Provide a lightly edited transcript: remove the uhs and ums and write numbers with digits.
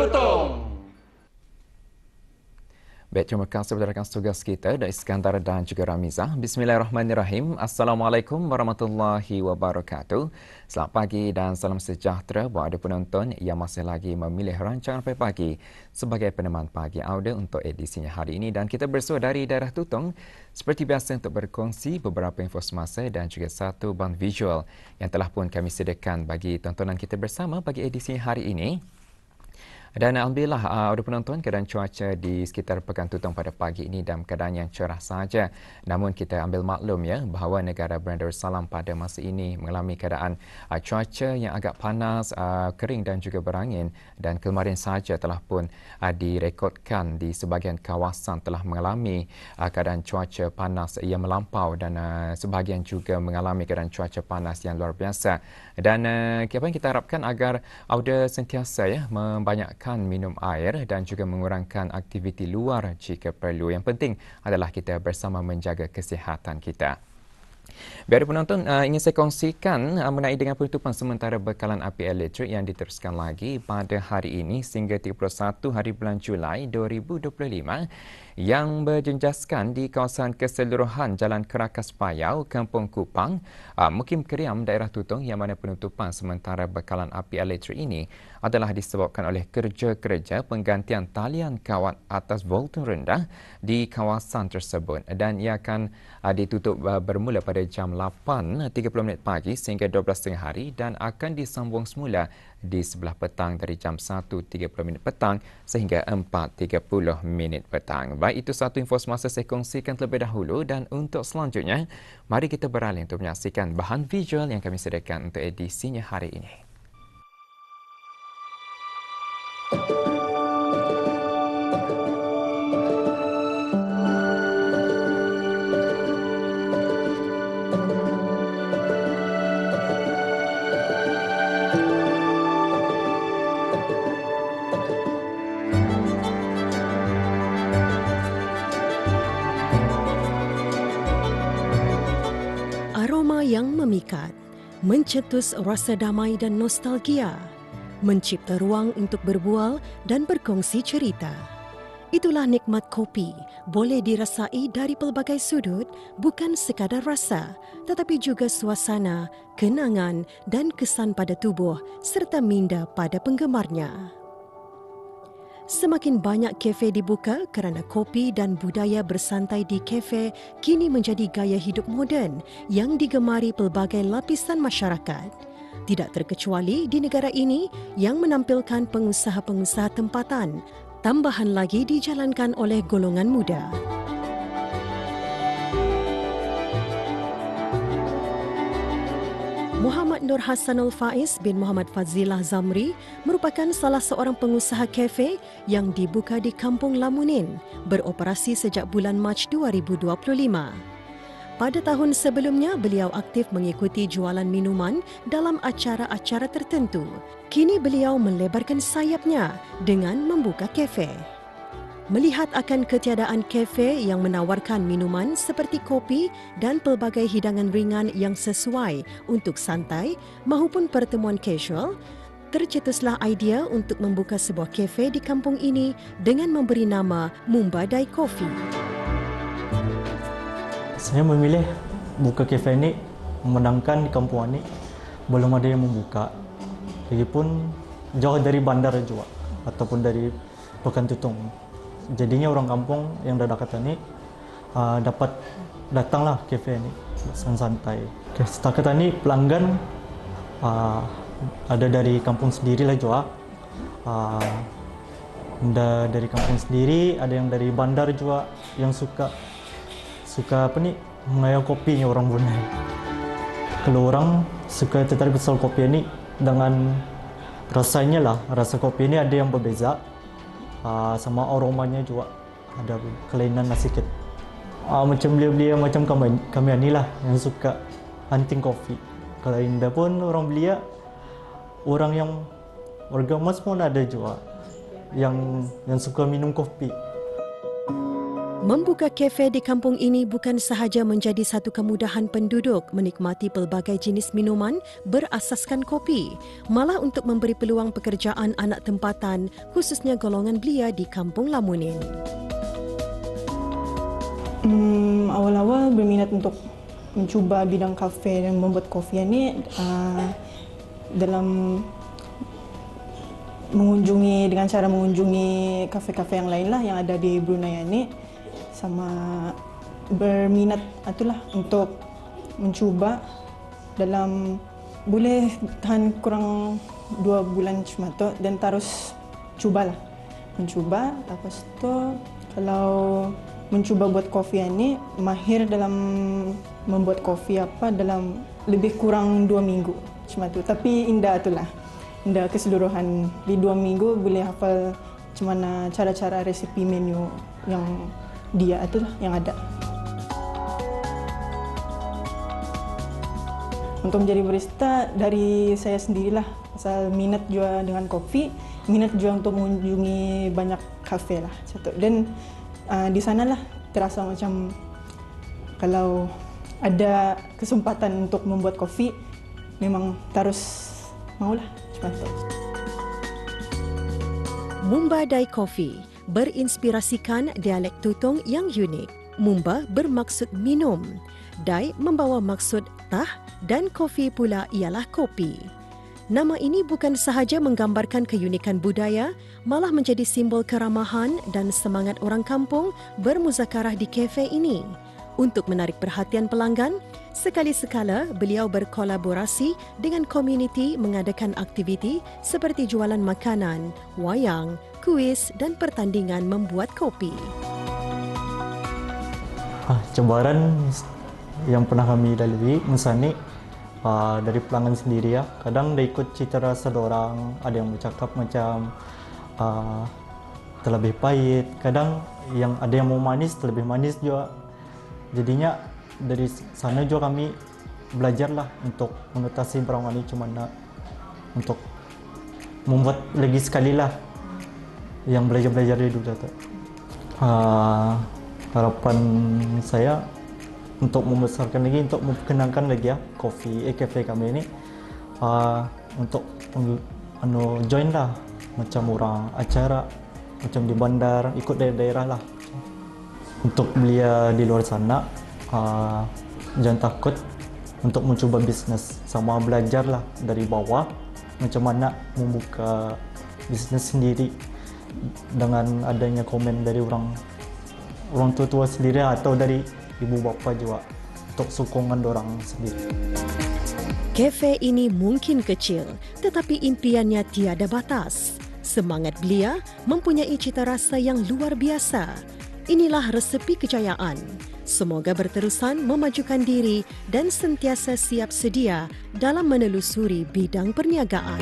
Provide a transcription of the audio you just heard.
Tutong. Baik, terima kasih kepada rakan tugas kita dari Iskandar dan juga Ramizah. Bismillahirrahmanirrahim. Assalamualaikum warahmatullahi wabarakatuh. Selamat pagi dan salam sejahtera buat anda penonton yang masih lagi memilih rancangan pagi sebagai peneman pagi audio untuk edisinya hari ini. Dan kita bersua dari daerah Tutong seperti biasa untuk berkongsi beberapa info semasa dan juga satu band visual yang telah pun kami sediakan bagi tontonan kita bersama bagi edisinya hari ini. Dan alhamdulillah, ada penonton, keadaan cuaca di sekitar Pekan Tutong pada pagi ini dalam keadaan yang cerah sahaja. Namun kita ambil maklum ya bahawa negara Brunei pada masa ini mengalami keadaan cuaca yang agak panas, kering dan juga berangin. Dan kemarin sahaja telah pun direkodkan di sebahagian kawasan telah mengalami keadaan cuaca panas yang melampau dan sebahagian juga mengalami keadaan cuaca panas yang luar biasa. Dan apa yang kita harapkan agar auda sentiasa ya membanyakkan minum air dan juga mengurangkan aktiviti luar jika perlu. Yang penting adalah kita bersama menjaga kesihatan kita. Biar penonton, ingin saya kongsikan mengenai dengan penutupan sementara bekalan api elektrik yang diteruskan lagi pada hari ini sehingga 31 hari bulan Julai 2025 yang berjenjaskan di kawasan keseluruhan Jalan Kerakas Payau, Kampung Kupang, Mukim Keriam, daerah Tutong yang mana penutupan sementara bekalan api elektrik ini adalah disebabkan oleh kerja-kerja penggantian talian kawat atas voltum rendah di kawasan tersebut dan ia akan ditutup bermula pada jam 8.30 pagi sehingga 12.30 hari dan akan disambung semula di sebelah petang dari jam 1.30 petang sehingga 4.30 petang. Baik, itu satu info semasa saya kongsikan terlebih dahulu dan untuk selanjutnya, mari kita beralih untuk menyaksikan bahan visual yang kami sediakan untuk edisinya hari ini. Aroma yang memikat, mencetus rasa damai dan nostalgia, mencipta ruang untuk berbual dan berkongsi cerita. Itulah nikmat kopi, boleh dirasai dari pelbagai sudut, bukan sekadar rasa, tetapi juga suasana, kenangan dan kesan pada tubuh serta minda pada penggemarnya. Semakin banyak kafe dibuka kerana kopi dan budaya bersantai di kafe kini menjadi gaya hidup moden yang digemari pelbagai lapisan masyarakat. Tidak terkecuali di negara ini yang menampilkan pengusaha-pengusaha tempatan, tambahan lagi dijalankan oleh golongan muda. Muhammad Nur Hassanul Faiz bin Muhammad Fazilah Zamri merupakan salah seorang pengusaha kafe yang dibuka di Kampung Lamunin, beroperasi sejak bulan Mac 2025. Pada tahun sebelumnya, beliau aktif mengikuti jualan minuman dalam acara-acara tertentu. Kini beliau melebarkan sayapnya dengan membuka kafe. Melihat akan ketiadaan kafe yang menawarkan minuman seperti kopi dan pelbagai hidangan ringan yang sesuai untuk santai maupun pertemuan casual, tercetuslah idea untuk membuka sebuah kafe di kampung ini dengan memberi nama Mumbadai Coffee. Saya memilih buka kafe ini memandangkan di kampung ini belum ada yang membuka. Lagipun jauh dari bandar juga ataupun dari Pekan Tutong. Jadinya orang kampung yang dah dekat ini dapat datanglah kafe ini santai. Setakat ini pelanggan ada dari kampung sendiri lah juga. Ada dari kampung sendiri, ada yang dari bandar juga yang suka apa ni mengayau kopinya orang Brunei. Kalau orang suka tertarik pasal kopi ini dengan rasanya lah, rasa kopi ini ada yang berbeza. Sama aromanya juga ada kelainan sedikit. Macam belia-belia macam kami ni lah yang suka hunting kopi. Kalau indah pun orang belia, orang yang warga emas pun ada juga yang suka minum kopi. Membuka kafe di kampung ini bukan sahaja menjadi satu kemudahan penduduk menikmati pelbagai jenis minuman berasaskan kopi, malah untuk memberi peluang pekerjaan anak tempatan khususnya golongan belia di Kampung Lamunin. Awal-awal berminat untuk mencuba bidang kafe dan membuat kopi ini dalam dengan cara mengunjungi kafe-kafe yang lain lah yang ada di Brunei ini, sama berminat itulah untuk mencuba dalam boleh tahan kurang 2 bulan cuma tu dan terus mencuba. Lepas tu kalau mencuba buat kopi ini mahir dalam membuat kopi dalam lebih kurang 2 minggu cuma tu. Tapi indah keseluruhan di 2 minggu boleh hafal macam mana cara-cara resepi menu yang dia itulah yang ada. Untuk menjadi barista dari saya sendirilah, pasal minat juga dengan kopi, minat juga untuk mengunjungi banyak kafe lah satu. Dan di sanalah terasa macam kalau ada kesempatan untuk membuat kopi memang terus maulah cepat. Mumba Dai Coffee berinspirasikan dialek Tutong yang unik. Mumba bermaksud minum, Dai membawa maksud tah dan kopi pula ialah kopi. Nama ini bukan sahaja menggambarkan keunikan budaya, malah menjadi simbol keramahan dan semangat orang kampung bermuzakarah di kafe ini. Untuk menarik perhatian pelanggan, sekali-sekala beliau berkolaborasi dengan komuniti mengadakan aktiviti seperti jualan makanan, wayang, kuis dan pertandingan membuat kopi. Cabaran yang pernah kami lalui misalnya dari pelanggan sendiri ya. Kadang dia ikut cita rasa orang, ada yang bercakap macam terlebih pahit, kadang yang ada yang mau manis terlebih manis juga. Jadinya dari sana juga kami belajarlah untuk mengatasi barang ini cuma untuk membuat lagi sekali lah yang belajar dari dulu. Harapan saya untuk membesarkan lagi, untuk memperkenalkan lagi ya kafe kami ini untuk join lah macam orang acara macam di bandar, ikut daerah-daerah lah. Untuk belia di luar sana jangan takut untuk mencoba bisnes, sama belajarlah dari bawah macam mana membuka bisnes sendiri dengan adanya komen dari orang tua sendiri atau dari ibu bapa juga untuk sokongan orang sendiri. Kafe ini mungkin kecil, tetapi impiannya tiada batas. Semangat belia mempunyai cita rasa yang luar biasa. Inilah resepi kejayaan. Semoga berterusan memajukan diri dan sentiasa siap sedia dalam menelusuri bidang perniagaan.